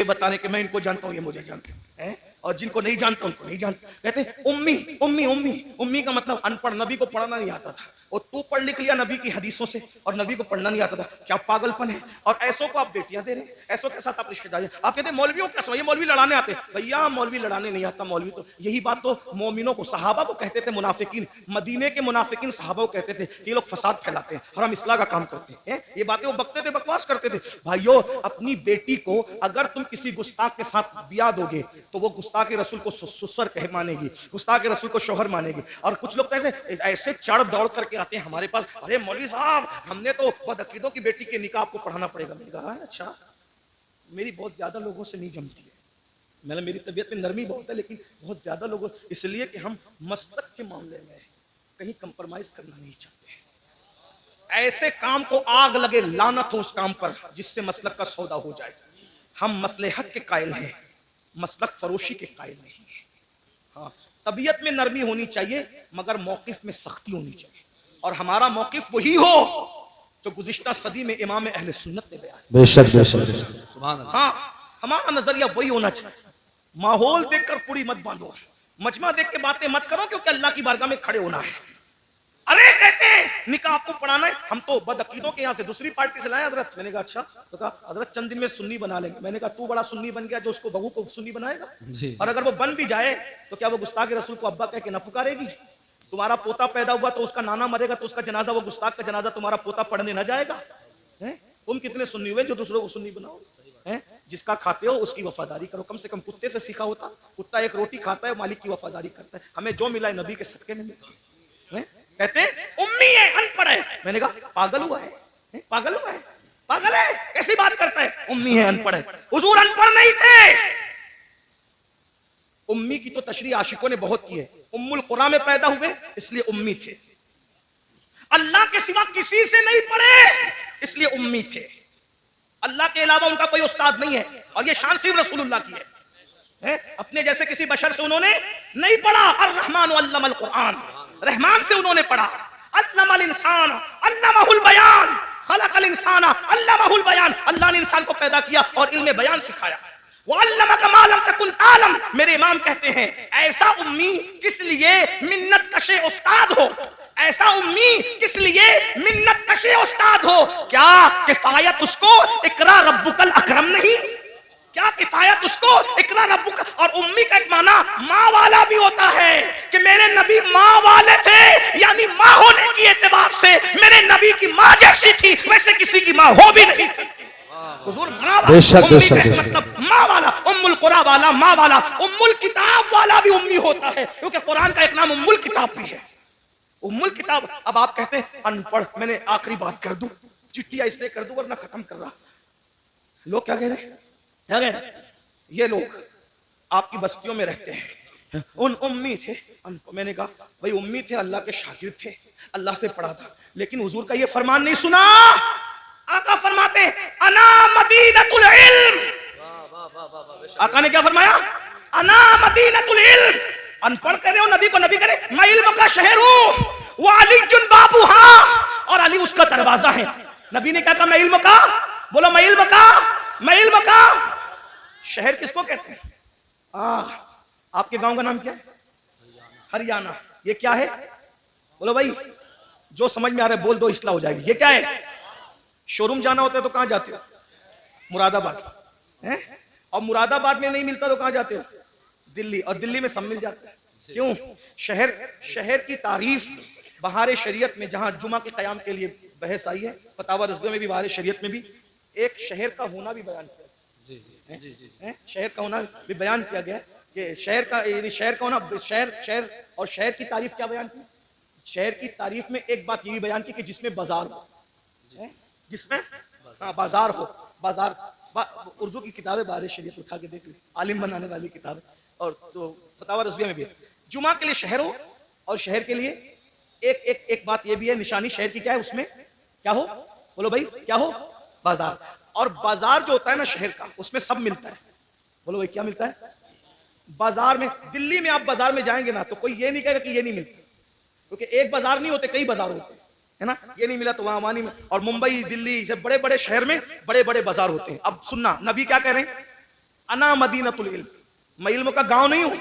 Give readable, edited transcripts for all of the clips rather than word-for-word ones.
बताने कि मैं इनको जानता हूँ, ये मुझे जानते हैं, और जिनको नहीं जानता उनको नहीं जानता। कहते हैं उम्मी उम्मी उम्मी। उम्मी का मतलब अनपढ़, नबी को पढ़ना नहीं आता था, और तू पढ़ लिख लिया नबी की हदीसों से, और नबी को पढ़ना नहीं आता था। क्या पागलपन है। और ऐसों को आप बेटियां दे रहे हैं, ऐसों के साथ आप रिश्तेदारी। आप कहते हैं मौलवियों के ये मौलवी लड़ाने आते। भैया मौलवी लड़ाने नहीं आता, मौलवी तो, यही बात तो मोमिनों को, सहाबा को कहते थे मुनाफिकीन, मदीने के मुनाफिकीन सहाबा को कहते थे कि ये लोग फसाद फैलाते हैं और हम इस्लाह का काम करते हैं। ये बातें वो बकते थे, बकवास करते थे। भाइयों अपनी बेटी को अगर तुम किसी गुस्ताख के साथ ब्याह दोगे तो वो गुस्ताख रसूल को ससुर कह मानेगी, गुस्ताख रसूल को शौहर मानेगी। और कुछ लोग ऐसे चढ़ दौड़ करके आते हैं हमारे पास, अरे मौलवी साहब हमने तो बदअकीदों की बेटी के निकाह आपको पढ़ाना पड़ेगा। मैंने कहा अच्छा, मेरी बहुत ज्यादा लोगों से नहीं जमती है, मतलब मेरी तबीयत में नरमी बहुत है, लेकिन बहुत ज्यादा लोगों, इसलिए कि हम मस्तक के मामले में कहीं कंप्रोमाइज करना नहीं चाहते। ऐसे काम को आग लगे, लानत हो उस काम पर जिससे मसलक का सौदा हो जाए। हम मसलहत के कायल हैं, मसलक फरोशी के कायल नहीं है। हाँ, तबीयत में नरमी होनी चाहिए मगर मौकिफ में सख्ती होनी चाहिए, और हमारा मौकिफ वही हो जो गुज़िश्ता सदी में इमाम अहले सुन्नत ने बयान। बेशक बेशक, हाँ, हमारा नजरिया वही होना चाहिए। माहौल देखकर पूरी मत बांधो, मजमा देख के बातें मत करो, क्योंकि अल्लाह की बारगाह में खड़े होना है। अरे कहते हैं निकाह आपको पढ़ाना है, हम तो बदअकीदों के यहाँ से दूसरी पार्टी से लाए हजरत। मैंने कहा अच्छा, तो कहा हजरत चंद दिन में सुन्नी बना लेंगे। मैंने कहा तू बड़ा सुन्नी बन गया जो उसको बहू को सुन्नी बनाएगा, और अगर वो बन भी जाए तो क्या वो गुस्ताख रसूल को अब्बा कह के न पुकारेगी? तुम्हारा पोता पैदा हुआ तो उसका नाना मरेगा तो उसका जनाजा, वो गुस्ताख का जनाजा तुम्हारा पोता पढ़ने न जाएगा? तुम कितने सुन्नी हुए जो दूसरों को सुन्नी बनाओ? जिसका खाते हो उसकी वफादारी करो, कम से कम कुत्ते से सीखा होता। कुत्ता एक रोटी खाता है, मालिक की वफादारी करता है। हमें जो मिला है नबी के सदके में मिला। कहते हैं उम्मी है, अनपढ़ है। मैंने कहा पागल हुआ है, पागल हुआ है, पागल है, कैसी बात करता है? उम्मी है, अनपढ़ है। हुजूर अनपढ़ नहीं थे। उम्मी की तो तशरीह आशिकों ने बहुत की है। उम्मुल कुरा में पैदा हुए इसलिए उम्मी थे, अल्लाह के सिवा किसी से नहीं पढ़े इसलिए उम्मी थे। अल्लाह के अलावा उनका कोई उस्ताद नहीं है, और ये शान सिर्फ रसूलुल्लाह की है। अपने जैसे किसी बशर से उन्होंने नहीं पढ़ा। अर्रहमान अल्लमल कुरान, रहमान से उन्होंने पढ़ा। अल्लमल इंसान अल्लमहुल बयान, खलकल इंसान अल्लमहुल बयान। अल्लाह ने इंसान को पैदा किया और इल्म बयान सिखाया। वअल्लमका मा लम तकुन तालम। मेरे इमाम कहते हैं ऐसा उम्मी किस लिए मिन्नत कशे उस्ताद हो, ऐसा उम्मी किस लिए मिन्नत कशे उस्ताद हो। क्या किफायत उसको इकरा रब्बुकल अकरम नहीं? क्या किफायत उसको इकरा रब्बुक। और उम्मी का एक माना माँ वाला भी होता है कि मेरे नबी माँ वाले थे, यानी माँ होने की एतबार से मेरे नबी की माँ जैसी थी, वैसे किसी की माँ हो भी नहीं सकती। हुजूर माँ वाला, मतलब माँ वाला, उम्मुल कुरा वाला, माँ वाला। उम्मुल किताब वाला भी उम्मी होता है, क्योंकि कुरान का एक नाम उम्मुल किताब भी है, उम्मुल किताब। अब आप कहते हैं अनपढ़। मैंने आखिरी बात कर दूं, चिट्ठिया इसलिए कर दूं वरना खत्म कर रहा। लोग क्या कह रहे हैं? क्या कह रहे हैं? ये लोग आपकी बस्तियों में रहते हैं, उन उम्मी थे। मैंने कहा भाई उम्मी थे, अल्लाह के शागिर्द थे, अल्लाह से पढ़ा था, लेकिन हुजूर का ये फरमान नहीं सुना। आका फरमाते अना मदीनतुल इल्म। आका ने क्या फरमाया? अना मदीनतुल इल्म। अनपढ़ कह रहे हो नबी को, नबी करे मैं इल्म का शहर हूं, वो अली जुन बाबू, हाँ, और अली उसका दरवाजा है। नबी ने क्या कहा? मैं इल्म का, बोलो मैं इल्म का, मैं इल्म का शहर किसको कहते हैं? आपके गांव का नाम क्या है? हरियाणा। ये क्या है? बोलो भाई, जो समझ में आ रहा है बोल दो, इस्लाह हो जाएगी। ये क्या है? शोरूम जाना होता है तो कहां जाते हो? मुरादाबाद है। और मुरादाबाद में नहीं मिलता तो कहां जाते हो? दिल्ली। और दिल्ली में सब मिल जाता है। क्यों? शहर की तारीफ बहार शरीयत में, जहां जुमा के कयाम के लिए बहस आई है, फतावा रज़्वी में भी, बहार शरीयत में भी एक शहर का होना भी बयान किया। शहर का होना भी बयान किया गया कि शहर का होना, शहर और शहर की तारीफ क्या बयान की? शहर की तारीफ में एक बात ये भी बयान की कि जिसमें बाजार हो, जिसमें बाजार हो। बाजार उर्दू की किताबें बहार शरीयत उठा के देख ली, आलिम बनाने वाली किताब। और तो फतावा रज़्वी में भी जुमा के लिए शहर हो, और शहर के लिए एक बात ये भी है, निशानी शहर की क्या है? उसमें क्या हो? बोलो भाई क्या हो? बाजार। और बाजार जो होता है ना शहर का, उसमें सब मिलता है। बोलो भाई क्या मिलता है? बाजार में। दिल्ली में आप बाजार में जाएंगे ना तो कोई ये नहीं कहेगा कि ये नहीं मिलता, क्योंकि एक बाजार नहीं होते, कई बाजार होते हैं, है ना। ये नहीं मिला तो वहां नहीं मिला। और मुंबई, दिल्ली से बड़े बड़े शहर में बड़े बड़े बाजार होते हैं। अब सुनना, नबी क्या कह रहे हैं? انا مدینۃ العلم، میں علم کا گاؤں نہیں ہوں،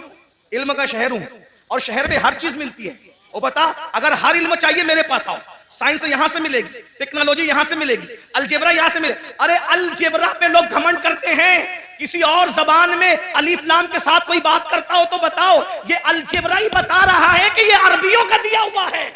علم کا شہر ہوں، اور شہر میں ہر چیز ملتی ہے۔ وہ بتا اگر ہر علم چاہیے میرے پاس آؤ، سائنس یہاں سے ملے گی، ٹیکنالوجی یہاں سے ملے گی، الجبرا یہاں سے ملے۔ ارے الجبرا پہ لوگ گھمنڈ کرتے ہیں، کسی اور زبان میں الف لام کے ساتھ کوئی بات کرتا ہو تو بتاؤ، یہ الجبرا ہی بتا رہا ہے کہ یہ عربیوں کا دیا ہوا ہے،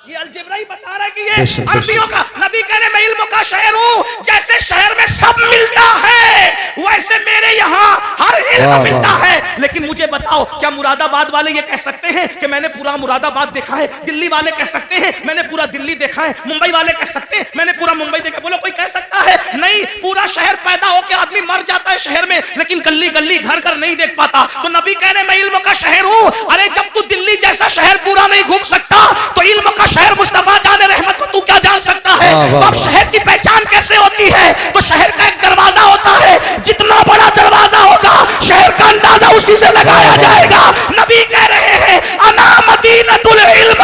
یہ الجبرا ہی بتا رہا ہے کہ یہ عربیوں کا۔ نبی کہنے میں علم کا شہر ہوں، جیسے شہر میں سب ملتا ہے ویسے میرے یہاں ہر علم ملتا ہے۔ لیکن مجھے بتاؤ کیا مراد آباد والے یہ کہہ سکتے ہیں کہ میں نے پورا مراد آباد دیکھا ہے؟ دلی والے کہہ سکتے ہیں میں نے پورا دلی دیکھا ہے؟ ممبئی والے کہہ سکتے ہیں میں نے پورا ممبئی دیکھا؟ بولو کوئی کہہ سکتا ہے؟ نہیں، پورا شہر پیدا ہو کے آدمی مر جاتا ہے شہر میں، لیکن گلی گلی گھر گھر نہیں دیکھ پاتا۔ تو نبی کہنے میں علم کا شہر ہوں۔ ارے جب تو دلی جیسا شہر پورا نہیں گھوم سکتا تو علم کا شہر مصطفیٰ جان رحمت کو تو کیا جان سکتا ہے؟ تو اب شہر کی پہچان کیسے ہوتی ہے؟ تو شہر کا ایک دروازہ ہوتا ہے، جتنا بڑا دروازہ ہوگا شہر کا اندازہ اسی سے لگایا جائے گا۔ نبی کہہ رہے ہیں انا مدینۃ العلم،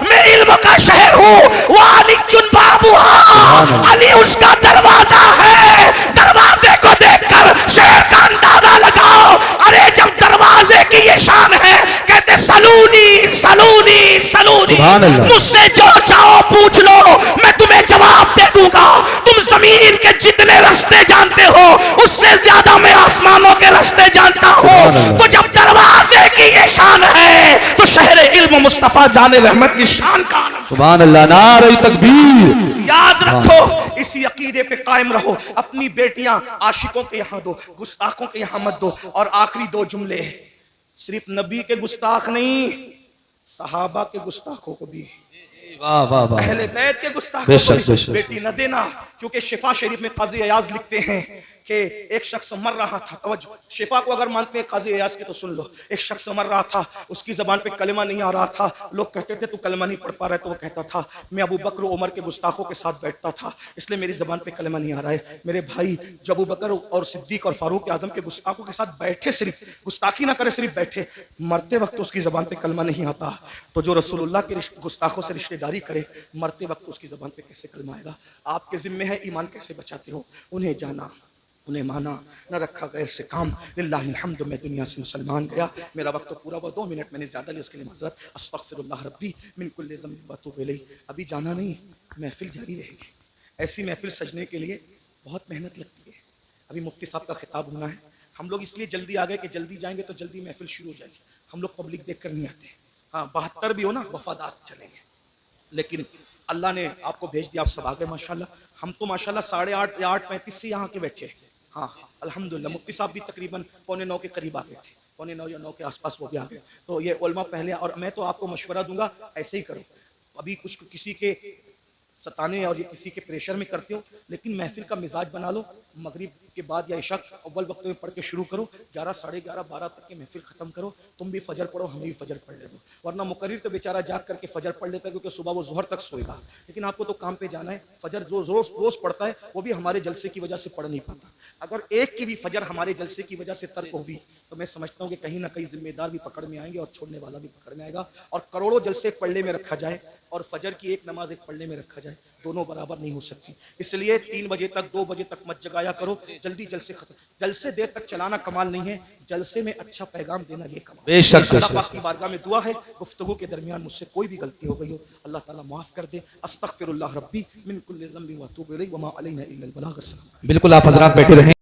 میں علم کا شہر ہوں، وعلی بابها، علی اس کا دروازہ ہے۔ دروازے کو دیکھ کر شہر کا اندازہ لگاؤ۔ ارے جب دروازے کی یہ شان ہے، کہتے سلونی سلونی سلونی، مجھ سے جو چاہو پوچھ لو میں تمہیں جواب دے دوں گا۔ تم زمین کے جتنے رستے جانتے ہو اس سے زیادہ میں آسمانوں کے رستے جانتا ہوں۔ تو جب دروازے کی یہ شان ہے تو شہر علم مصطفیٰ جان رحمت کی شان کا سبحان اللہ، نعرہ تکبیر۔ یاد رکھو، اسی عقیدے پہ قائم رہو۔ اپنی بیٹیاں عاشقوں کے یہاں دو، گستاخوں کے یہاں مت دو۔ اور آخری دو جملے، صرف نبی کے گستاخ نہیں، صحابہ کے گستاخوں کو بھی، واہ واہ واہ، اہل بیت کے گستاخوں بے کو شک بے بھی شک۔ بیٹی نہ دینا۔ کیونکہ شفا شریف میں قاضی ایاز لکھتے ہیں کہ ایک شخص مر رہا تھا، توجہ، شفا کو اگر مانتے ہیں قاضی ایاز کی تو سن لو۔ ایک شخص مر رہا تھا، اس کی زبان پہ کلمہ نہیں آ رہا تھا، لوگ کہتے تھے تو کلمہ نہیں پڑھ پا رہا ہے، تو وہ کہتا تھا میں ابو بکر و عمر کے گستاخوں کے ساتھ بیٹھتا تھا اس لیے میری زبان پہ کلمہ نہیں آ رہا ہے۔ میرے بھائی جو ابو بکر اور صدیق اور فاروق اعظم کے گستاخوں کے ساتھ بیٹھے، صرف گستاخی نہ کرے، صرف بیٹھے، مرتے وقت اس کی زبان پہ کلمہ نہیں آتا، تو جو رسول اللہ کے گستاخوں سے رشتہ داری کرے مرتے وقت اس کی زبان پہ کیسے کلمہ آئے گا؟ آپ کے ذمہ ہے ایمان کیسے بچاتے ہو، انہیں جانا، انہیں مانا، نہ رکھا غیر سے کام۔ للہ الحمد، میں دنیا سے مسلمان گیا، میرا وقت تو پورا ہوا، 2 منٹ میں نے زیادہ لی، اس کے لیے معذرت۔ استغفر اللہ ربی من کل ذنب واتوب الیہ۔ ابھی جانا نہیں، محفل جاری رہے گی۔ ایسی محفل سجنے کے لیے بہت محنت لگتی ہے۔ ابھی مفتی صاحب کا خطاب ہونا ہے، ہم لوگ اس لیے جلدی آ گئے کہ جلدی جائیں گے تو جلدی محفل شروع ہو جائے گی۔ ہم لوگ پبلک دیکھ کر نہیں آتے، ہاں 72 بھی ہو نا وفادار چلیں گے، لیکن اللہ نے آپ کو بھیج دیا، آپ سب آ گئے ماشاءاللہ۔ ہم تو ماشاءاللہ 8:30 یا 8:35 سے یہاں کے بیٹھے ہیں، ہاں الحمدللہ۔ مفتی صاحب بھی تقریباً 8:45 کے قریب آ گئے تھے، 8:45 یا 9 کے آس پاس وہ بھی آ گئے۔ تو یہ علماء پہلے، اور میں تو آپ کو مشورہ دوں گا ایسے ہی کرو۔ ابھی کچھ کسی کے ستانے اور یہ کسی کے پریشر میں کرتے ہو، لیکن محفل کا مزاج بنا لو، مغرب کے بعد یا عشاء اول وقت میں پڑھ کے شروع کرو، 11 ساڑھے 11 12 تک کے محفل ختم کرو۔ تم بھی فجر پڑھو، ہمیں بھی فجر پڑھ لے دو، ورنہ مقرر تو بیچارہ جاگ کر کے فجر پڑھ لیتا ہے کیونکہ صبح وہ ظہر تک سوئے گا، لیکن آپ کو تو کام پہ جانا ہے۔ فجر جو روز پڑھتا ہے وہ بھی ہمارے جلسے کی وجہ سے پڑھ نہیں پاتا۔ اگر ایک کی بھی فجر ہمارے جلسے کی وجہ سے ترک ہوگی تو میں سمجھتا ہوں کہ کہیں نہ کہیں ذمہ دار بھی پکڑ میں آئیں گے اور چھوڑنے والا بھی پکڑ میں آئے گا۔ اور کروڑوں جلسے ایک پلڑے میں رکھا جائے اور فجر کی ایک نماز ایک پلڑے میں رکھا جائے، دونوں برابر نہیں ہو سکتی۔ اس لیے 3 بجے تک 2 بجے تک مت جگایا کرو، جلدی جلسے ختم۔ جلسے دیر تک چلانا کمال نہیں ہے، جلسے میں اچھا پیغام دینا یہ کمال۔ بے شک اللہ پاک کی بارگاہ میں دعا ہے، گفتگو کے درمیان مجھ سے کوئی بھی غلطی ہو گئی ہو اللہ تعالیٰ معاف کر دے۔ استغفر اللہ ربی من کل ذنب واتوب الیہ وما علینا الا البلاغ۔ بالکل آپ حضرات بیٹھے رہیں۔